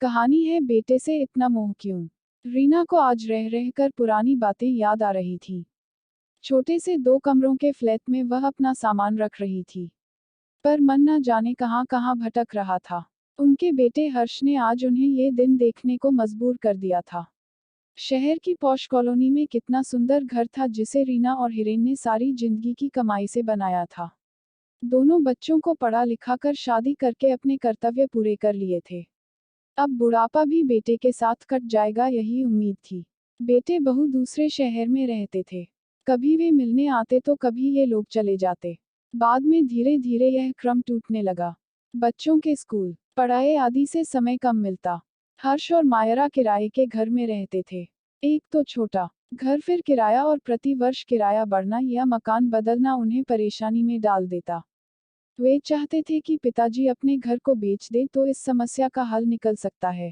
कहानी है बेटे से इतना मोह क्यों। रीना को आज रह रह कर पुरानी बातें याद आ रही थी। छोटे से 2 कमरों के फ्लैट में वह अपना सामान रख रही थी, पर मन न जाने कहां कहां भटक रहा था। उनके बेटे हर्ष ने आज उन्हें ये दिन देखने को मजबूर कर दिया था। शहर की पॉश कॉलोनी में कितना सुंदर घर था जिसे रीना और हिरेन ने सारी जिंदगी की कमाई से बनाया था। दोनों बच्चों को पढ़ा लिखा कर शादी करके अपने कर्तव्य पूरे कर लिए थे। अब बुढ़ापा भी बेटे के साथ कट जाएगा यही उम्मीद थी। बेटे बहू दूसरे शहर में रहते थे। कभी वे मिलने आते तो कभी ये लोग चले जाते। बाद में धीरे धीरे यह क्रम टूटने लगा। बच्चों के स्कूल, पढ़ाई आदि से समय कम मिलता। हर्ष और मायरा किराए के घर में रहते थे। एक तो छोटा घर, फिर किराया और प्रति वर्ष किराया बढ़ना या मकान बदलना उन्हें परेशानी में डाल देता। वे चाहते थे कि पिताजी अपने घर को बेच दें तो इस समस्या का हल निकल सकता है।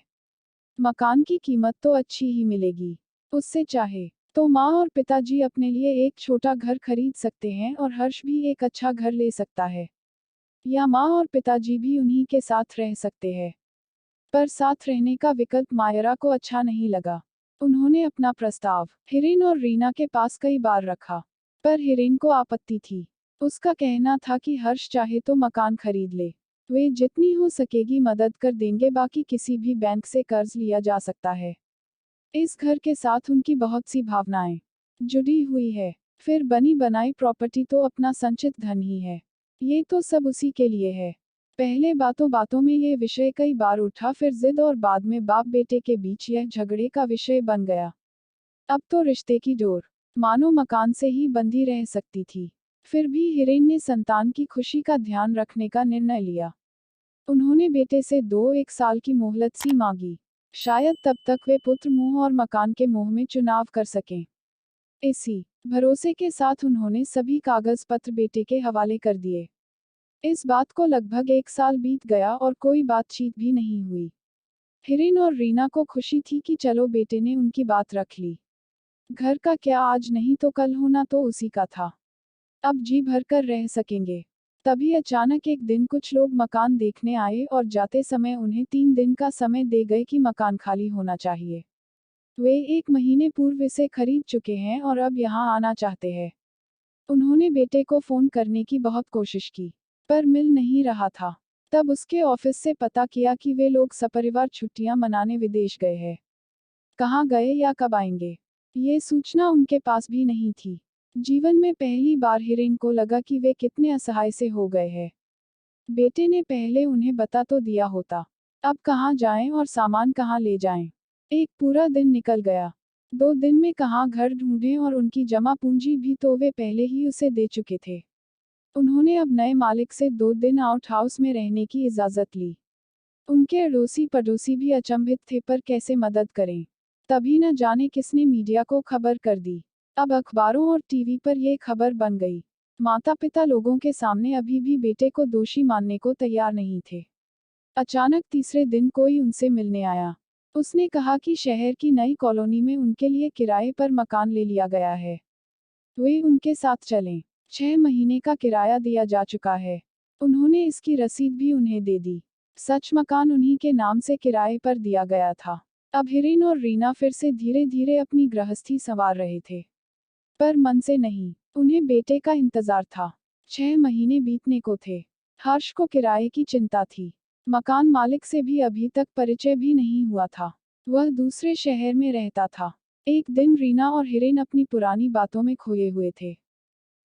मकान की कीमत तो अच्छी ही मिलेगी। उससे चाहे तो माँ और पिताजी अपने लिए एक छोटा घर खरीद सकते हैं और हर्ष भी एक अच्छा घर ले सकता है। या माँ और पिताजी भी उन्हीं के साथ रह सकते हैं। पर साथ रहने का विकल्प मायरा को अच्छा नहीं लगा। उन्होंने अपना प्रस्ताव हिरेन और रीना के पास कई बार रखा, पर हिरेन को आपत्ति थी। उसका कहना था कि हर्ष चाहे तो मकान खरीद ले, वे जितनी हो सकेगी मदद कर देंगे, बाकी किसी भी बैंक से कर्ज लिया जा सकता है। इस घर के साथ उनकी बहुत सी भावनाएं जुड़ी हुई है। फिर बनी बनाई प्रॉपर्टी तो अपना संचित धन ही है। ये तो सब उसी के लिए है। पहले बातों बातों में ये विषय कई बार उठा, फिर जिद और बाद में बाप बेटे के बीच यह झगड़े का विषय बन गया। अब तो रिश्ते की डोर मानो मकान से ही बंधी रह सकती थी। फिर भी हिरेन ने संतान की खुशी का ध्यान रखने का निर्णय लिया। उन्होंने बेटे से 1 साल की मोहलत सी मांगी। शायद तब तक वे पुत्र मोह और मकान के मोह में चुनाव कर सकें। इसी भरोसे के साथ उन्होंने सभी कागज पत्र बेटे के हवाले कर दिए। इस बात को लगभग 1 साल बीत गया और कोई बातचीत भी नहीं हुई। हिरेन और रीना को खुशी थी कि चलो बेटे ने उनकी बात रख ली। घर का क्या, आज नहीं तो कल होना तो उसी का था। अब जी भर कर रह सकेंगे। तभी अचानक एक दिन कुछ लोग मकान देखने आए और जाते समय उन्हें 3 दिन का समय दे गए कि मकान खाली होना चाहिए। वे 1 महीने पूर्व इसे खरीद चुके हैं और अब यहाँ आना चाहते हैं। उन्होंने बेटे को फोन करने की बहुत कोशिश की, पर मिल नहीं रहा था। तब उसके ऑफिस से पता किया कि वे लोग सपरिवार छुट्टियां मनाने विदेश गए हैं। कहाँ गए या कब आएंगे, ये सूचना उनके पास भी नहीं थी। जीवन में पहली बार हिरेन को लगा कि वे कितने असहाय से हो गए हैं। बेटे ने पहले उन्हें बता तो दिया होता। अब कहाँ जाएं और सामान कहाँ ले जाएं। एक पूरा दिन निकल गया। 2 दिन में कहाँ घर ढूंढें और उनकी जमा पूंजी भी तो वे पहले ही उसे दे चुके थे। उन्होंने अब नए मालिक से 2 दिन आउट हाउस में रहने की इजाज़त ली। उनके अड़ोसी पड़ोसी भी अचंभित थे, पर कैसे मदद करें। तभी न जाने किसने मीडिया को खबर कर दी। अब अखबारों और टीवी पर यह खबर बन गई। माता पिता लोगों के सामने अभी भी बेटे को दोषी मानने को तैयार नहीं थे। अचानक तीसरे दिन कोई उनसे मिलने आया। उसने कहा कि शहर की नई कॉलोनी में उनके लिए किराए पर मकान ले लिया गया है। वे उनके साथ चलें। 6 महीने का किराया दिया जा चुका है। उन्होंने इसकी रसीद भी उन्हें दे दी। सच मकान उन्हीं के नाम से किराए पर दिया गया था। अब हिरेन और रीना फिर से धीरे धीरे अपनी गृहस्थी संवार रहे थे, पर मन से नहीं। उन्हें बेटे का इंतजार था। 6 महीने बीतने को थे। हर्ष को किराए की चिंता थी। मकान मालिक से भी अभी तक परिचय भी नहीं हुआ था। वह दूसरे शहर में रहता था। एक दिन रीना और हिरेन अपनी पुरानी बातों में खोए हुए थे।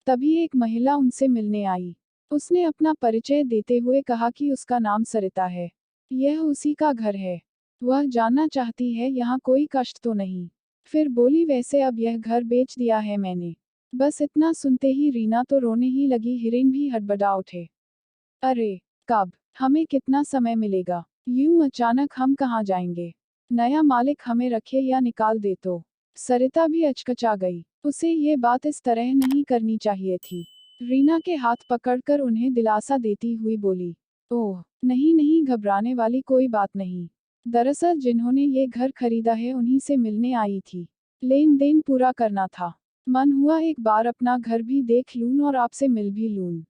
तभी एक महिला उनसे मिलने आई। उसने अपना परिचय देते हुए कहा कि उसका नाम सरिता है। यह उसी का घर है। वह जानना चाहती है यहाँ कोई कष्ट तो नहीं। फिर बोली, वैसे अब यह घर बेच दिया है मैंने। बस इतना सुनते ही रीना तो रोने ही लगी। हिरेन भी हड़बड़ा उठे। अरे कब, हमें कितना समय मिलेगा, यूं अचानक हम कहाँ जाएंगे, नया मालिक हमें रखे या निकाल दे तो। सरिता भी अचकचा गई। उसे ये बात इस तरह नहीं करनी चाहिए थी। रीना के हाथ पकड़कर उन्हें दिलासा देती हुई बोली, ओह नहीं नहीं, घबराने वाली कोई बात नहीं। दरअसल जिन्होंने ये घर खरीदा है उन्हीं से मिलने आई थी। लेन देन पूरा करना था। मन हुआ एक बार अपना घर भी देख लूं और आपसे मिल भी लूं।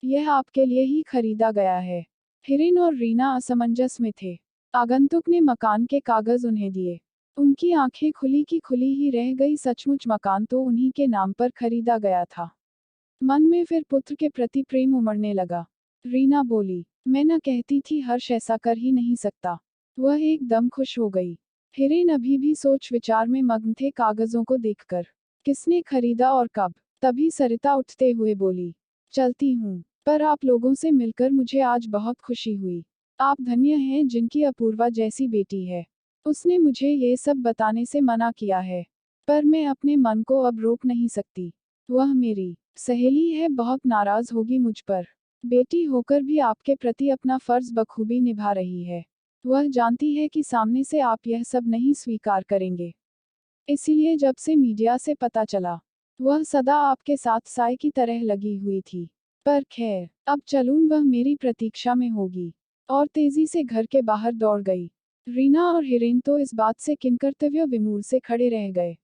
यह आपके लिए ही खरीदा गया है। हिरेन और रीना असमंजस में थे। आगंतुक ने मकान के कागज उन्हें दिए। उनकी आंखें खुली की खुली ही रह गई, सचमुच मकान तो उन्हीं के नाम पर खरीदा गया था। मन में फिर पुत्र के प्रति प्रेम उमड़ने लगा। रीना बोली, मैं न कहती थी हर्ष ऐसा कर ही नहीं सकता। वह एकदम खुश हो गई। हिरेन अभी भी सोच विचार में मग्न थे कागजों को देखकर। किसने खरीदा और कब? तभी सरिता उठते हुए बोली, चलती हूँ, पर आप लोगों से मिलकर मुझे आज बहुत खुशी हुई। आप धन्य हैं जिनकी अपूर्वा जैसी बेटी है। उसने मुझे ये सब बताने से मना किया है, पर मैं अपने मन को अब रोक नहीं सकती। वह मेरी सहेली है, बहुत नाराज होगी मुझ पर। बेटी होकर भी आपके प्रति अपना फर्ज बखूबी निभा रही है। वह जानती है कि सामने से आप यह सब नहीं स्वीकार करेंगे। इसीलिए जब से मीडिया से पता चला, वह सदा आपके साथ साए की तरह लगी हुई थी। पर खैर, अब चलूं, वह मेरी प्रतीक्षा में होगी। और तेजी से घर के बाहर दौड़ गई। रीना और हिरेन तो इस बात से किंकर्तव्य विमूढ़ से खड़े रह गए।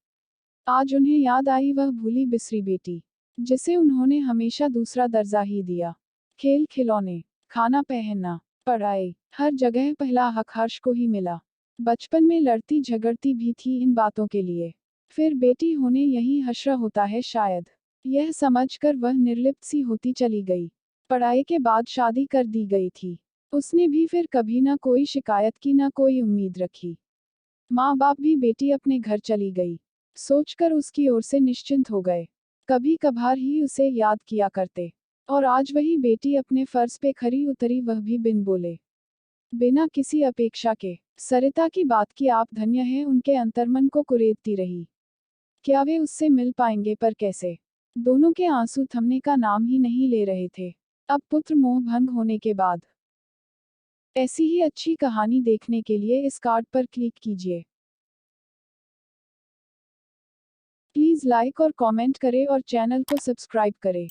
आज उन्हें याद आई वह भूली बिसरी बेटी, जिसे उन्होंने हमेशा दूसरा दर्जा ही दिया। खेल खिलौने, खाना पहनना, पढ़ाई, हर जगह पहला हक हर्ष को ही मिला। बचपन में लड़ती झगड़ती भी थी इन बातों के लिए। फिर बेटी होने यही हश्र होता है शायद। यह समझकर वह निर्लिप्त सी होती चली गई। पढ़ाई के बाद शादी कर दी गई थी। उसने भी फिर कभी ना कोई शिकायत की, ना कोई उम्मीद रखी। माँ बाप भी बेटी अपने घर चली गई सोचकर उसकी ओर से निश्चिंत हो गए। कभी कभार ही उसे याद किया करते। और आज वही बेटी अपने फर्ज पे खरी उतरी, वह भी बिन बोले, बिना किसी अपेक्षा के। सरिता की बात की आप धन्य हैं उनके अंतर्मन को कुरेदती रही। क्या वे उससे मिल पाएंगे, पर कैसे? दोनों के आंसू थमने का नाम ही नहीं ले रहे थे। अब पुत्र मोह भंग होने के बाद ऐसी ही अच्छी कहानी देखने के लिए इस कार्ड पर क्लिक कीजिए। प्लीज लाइक और कमेंट करें और चैनल को सब्सक्राइब करें।